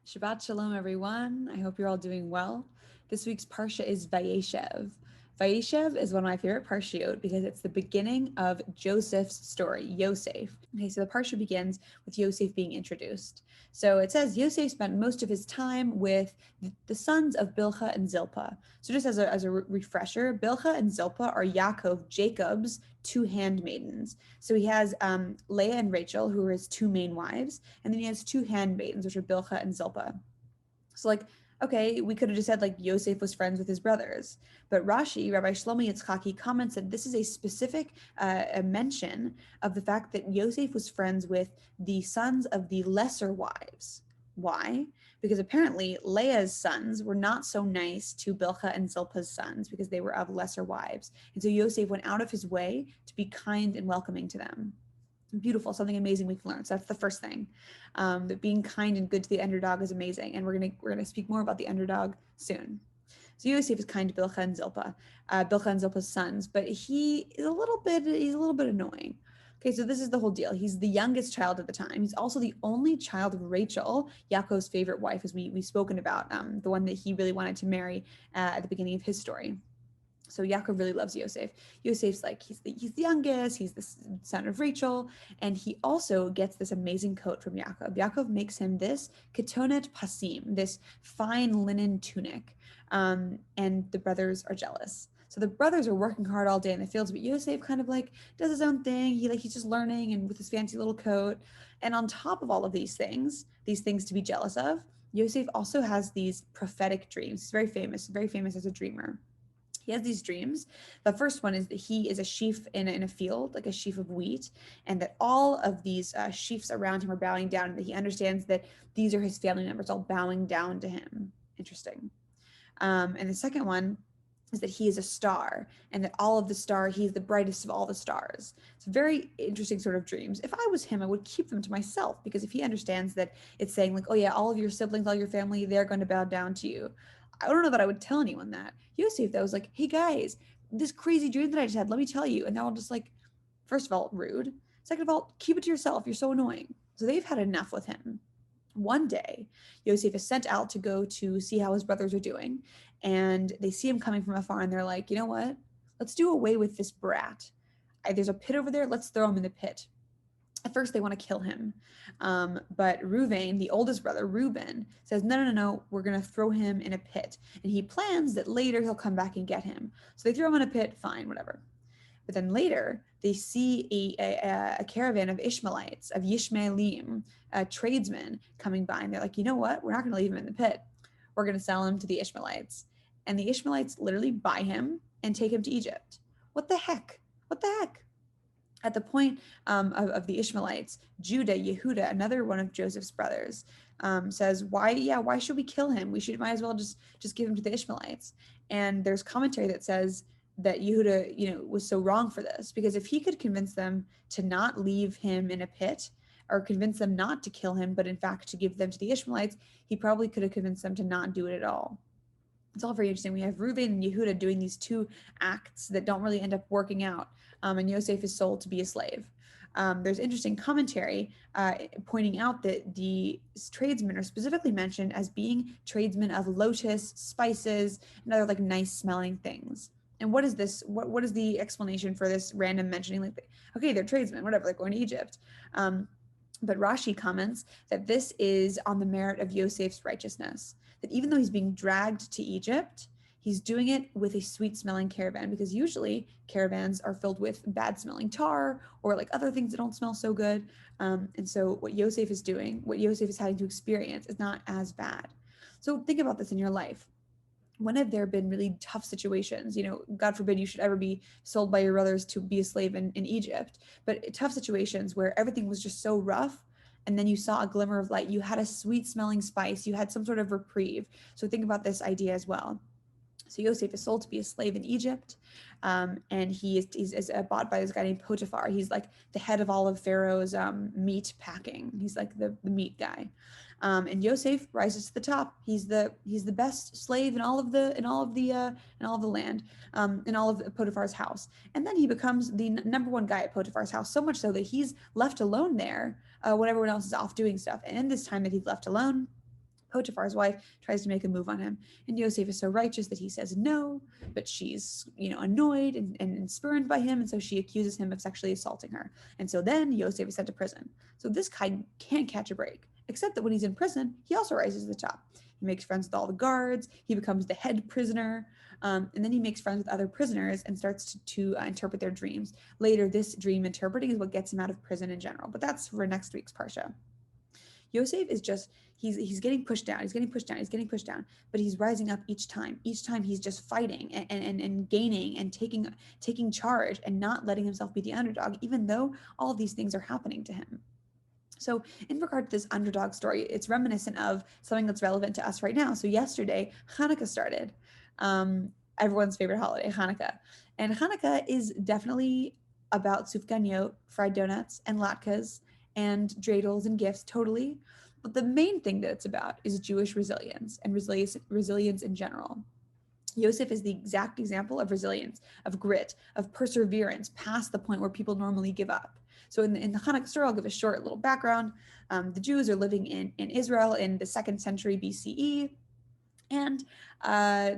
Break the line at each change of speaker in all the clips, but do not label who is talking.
Shabbat Shalom, everyone. I hope you're all doing well. This week's Parsha is Vayeshev. Vayeshev is one of my favorite Parshiot because it's the beginning of Joseph's story, Yosef. Okay, so the Parsha begins with Yosef being introduced. So it says Yosef spent most of his time with the sons of Bilhah and Zilpah. So just as a refresher, Bilhah and Zilpah are Jacob's two handmaidens. So he has Leah and Rachel, who are his two main wives, and then he has two handmaidens, which are Bilhah and Zilpah. So okay, we could have just said Yosef was friends with his brothers, but Rashi, Rabbi Shlomo Yitzchaki, comments that this is a specific a mention of the fact that Yosef was friends with the sons of the lesser wives. Why? Because apparently Leah's sons were not so nice to Bilhah and Zilpah's sons because they were of lesser wives. And so Yosef went out of his way to be kind and welcoming to them. Beautiful, something amazing we can learn. So that's the first thing. That being kind and good to the underdog is amazing, and we're gonna speak more about the underdog soon. So Yosef is kind to Bilhah and Zilpah's sons, but he's a little bit annoying. Okay, so this is the whole deal. He's the youngest child at the time. He's also the only child of Rachel, Yaakov's favorite wife, as we've spoken about, the one that he really wanted to marry at the beginning of his story. So Yaakov really loves Yosef. Yosef's he's the youngest, he's the son of Rachel, and he also gets this amazing coat from Yaakov. Yaakov makes him this ketonet pasim, this fine linen tunic, and the brothers are jealous. So the brothers are working hard all day in the fields, but Yosef kind of does his own thing. He's just learning and with his fancy little coat. And on top of all of these things to be jealous of, Yosef also has these prophetic dreams. He's very famous as a dreamer. He has these dreams. The first one is that he is a sheaf in a field, like a sheaf of wheat, and that all of these sheaves around him are bowing down, and that he understands that these are his family members all bowing down to him. Interesting. And the second one is that he is a star, and that all of the star, he's the brightest of all the stars. It's very interesting sort of dreams. If I was him, I would keep them to myself, because if he understands that it's saying oh yeah, all of your siblings, all your family, they're going to bow down to you, I don't know that I would tell anyone that. Yosef, that was hey guys, this crazy dream that I just had, let me tell you. And they're all just first of all, rude. Second of all, keep it to yourself. You're so annoying. So they've had enough with him. One day, Yosef is sent out to go to see how his brothers are doing. And they see him coming from afar, and they're like, you know what? Let's do away with this brat. There's a pit over there. Let's throw him in the pit. At first, they want to kill him. But Reuven, the oldest brother, Reuben, says, no, we're going to throw him in a pit. And he plans that later he'll come back and get him. So they throw him in a pit, fine, whatever. But then later, they see a caravan of Ishmaelites, of Yishmaelim, tradesmen coming by. And they're like, you know what? We're not going to leave him in the pit. We're going to sell him to the Ishmaelites. And the Ishmaelites literally buy him and take him to Egypt. What the heck? What the heck? At the point of the Ishmaelites, Judah, Yehuda, another one of Joseph's brothers, says, why should we kill him? Might as well just give him to the Ishmaelites. And there's commentary that says that Yehuda, was so wrong for this, because if he could convince them to not leave him in a pit, or convince them not to kill him, but in fact to give them to the Ishmaelites, he probably could have convinced them to not do it at all. It's all very interesting. We have Reuven and Yehuda doing these two acts that don't really end up working out, and Yosef is sold to be a slave. There's interesting commentary pointing out that the tradesmen are specifically mentioned as being tradesmen of lotus, spices, and other nice smelling things. And what is this? What is the explanation for this random mentioning? Okay, they're tradesmen, whatever, going to Egypt. But Rashi comments that this is on the merit of Yosef's righteousness, that even though he's being dragged to Egypt, he's doing it with a sweet-smelling caravan, because usually caravans are filled with bad-smelling tar or other things that don't smell so good. And so what Yosef is doing, what Yosef is having to experience, is not as bad. So think about this in your life. When have there been really tough situations? God forbid you should ever be sold by your brothers to be a slave in Egypt, but tough situations where everything was just so rough, and then you saw a glimmer of light. You had a sweet smelling spice. You had some sort of reprieve. So think about this idea as well. So Yosef is sold to be a slave in Egypt, and he's bought by this guy named Potiphar. He's the head of all of Pharaoh's meat packing. He's the meat guy. And Yosef rises to the top. He's the best slave in all of the land, in all of Potiphar's house. And then he becomes the number one guy at Potiphar's house, so much so that he's left alone there when everyone else is off doing stuff. And in this time that he's left alone, Potiphar's wife tries to make a move on him, and Yosef is so righteous that he says no, but she's, annoyed and spurned by him, and so she accuses him of sexually assaulting her. And so then Yosef is sent to prison. So this guy can't catch a break, except that when he's in prison, he also rises to the top. He makes friends with all the guards, he becomes the head prisoner, and then he makes friends with other prisoners and starts to interpret their dreams. Later, this dream interpreting is what gets him out of prison in general, but that's for next week's Parsha. Yosef is just, he's getting pushed down, but he's rising up each time. Each time he's just fighting and gaining and taking charge and not letting himself be the underdog, even though all of these things are happening to him. So in regard to this underdog story, it's reminiscent of something that's relevant to us right now. So yesterday, Hanukkah started, everyone's favorite holiday, Hanukkah. And Hanukkah is definitely about sufganiyot, fried donuts, and latkes, and dreidels and gifts, totally. But the main thing that it's about is Jewish resilience and resilience in general. Yosef is the exact example of resilience, of grit, of perseverance past the point where people normally give up. So in the Hanukkah story, I'll give a short little background. The Jews are living in Israel in the 2nd century BCE. And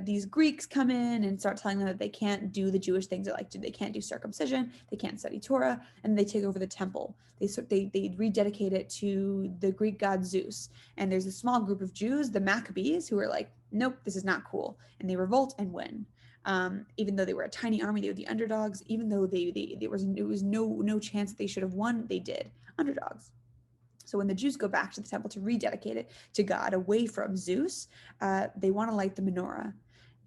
these Greeks come in and start telling them that they can't do the Jewish things they like to do. They can't do circumcision, they can't study Torah, and they take over the temple. They rededicate it to the Greek god Zeus. And there's a small group of Jews, the Maccabees, who are like, nope, this is not cool. And they revolt and win. Even though they were a tiny army, they were the underdogs. Even though there was no chance that they should have won, they did. Underdogs. So when the Jews go back to the temple to rededicate it to God away from Zeus, they want to light the menorah.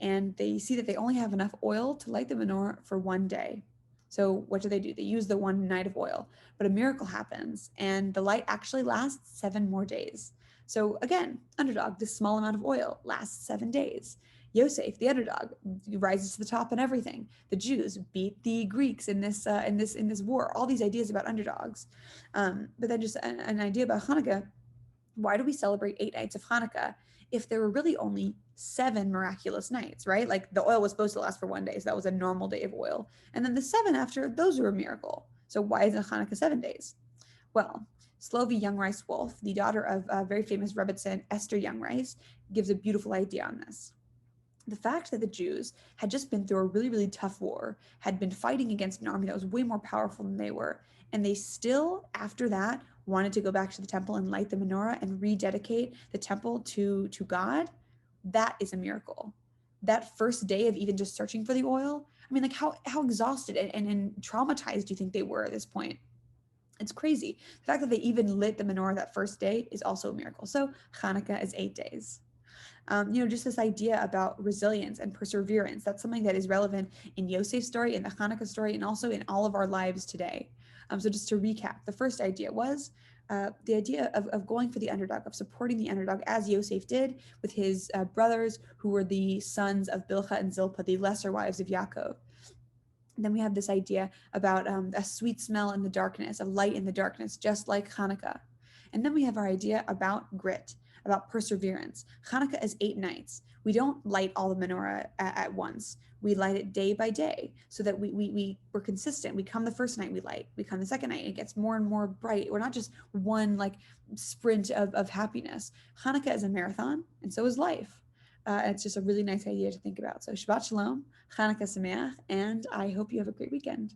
And they see that they only have enough oil to light the menorah for one day. So what do? They use the one night of oil. But a miracle happens, and the light actually lasts 7 more days. So again, underdog, this small amount of oil lasts 7 days. Yosef, the underdog, rises to the top in everything. The Jews beat the Greeks in this war. All these ideas about underdogs, but then just an idea about Hanukkah. Why do we celebrate 8 nights of Hanukkah if there were really only 7 miraculous nights, right? Like the oil was supposed to last for 1 day, so that was a normal day of oil, and then the 7 after, those were a miracle. So why isn't Hanukkah 7 days? Well, Slovy Youngrice Wolf, the daughter of a very famous Rebbetzin Esther Youngrice, gives a beautiful idea on this. The fact that the Jews had just been through a really, really tough war, had been fighting against an army that was way more powerful than they were, and they still, after that, wanted to go back to the temple and light the menorah and rededicate the temple to God, that is a miracle. That first day of even just searching for the oil, I mean, like how exhausted and traumatized do you think they were at this point? It's crazy. The fact that they even lit the menorah that first day is also a miracle. So Hanukkah is 8 days. Just this idea about resilience and perseverance. That's something that is relevant in Yosef's story, in the Hanukkah story, and also in all of our lives today. So just to recap, the first idea was the idea of going for the underdog, of supporting the underdog, as Yosef did with his brothers, who were the sons of Bilhah and Zilpah, the lesser wives of Yaakov. And then we have this idea about a sweet smell in the darkness, of light in the darkness, just like Hanukkah. And then we have our idea about grit, about perseverance. Hanukkah is 8 nights. We don't light all the menorah at once. We light it day by day so that we're consistent. We come the first night, we light. We come the second night, it gets more and more bright. We're not just one like sprint of happiness. Hanukkah is a marathon, and so is life. It's just a really nice idea to think about. So Shabbat Shalom, Hanukkah Sameach, and I hope you have a great weekend.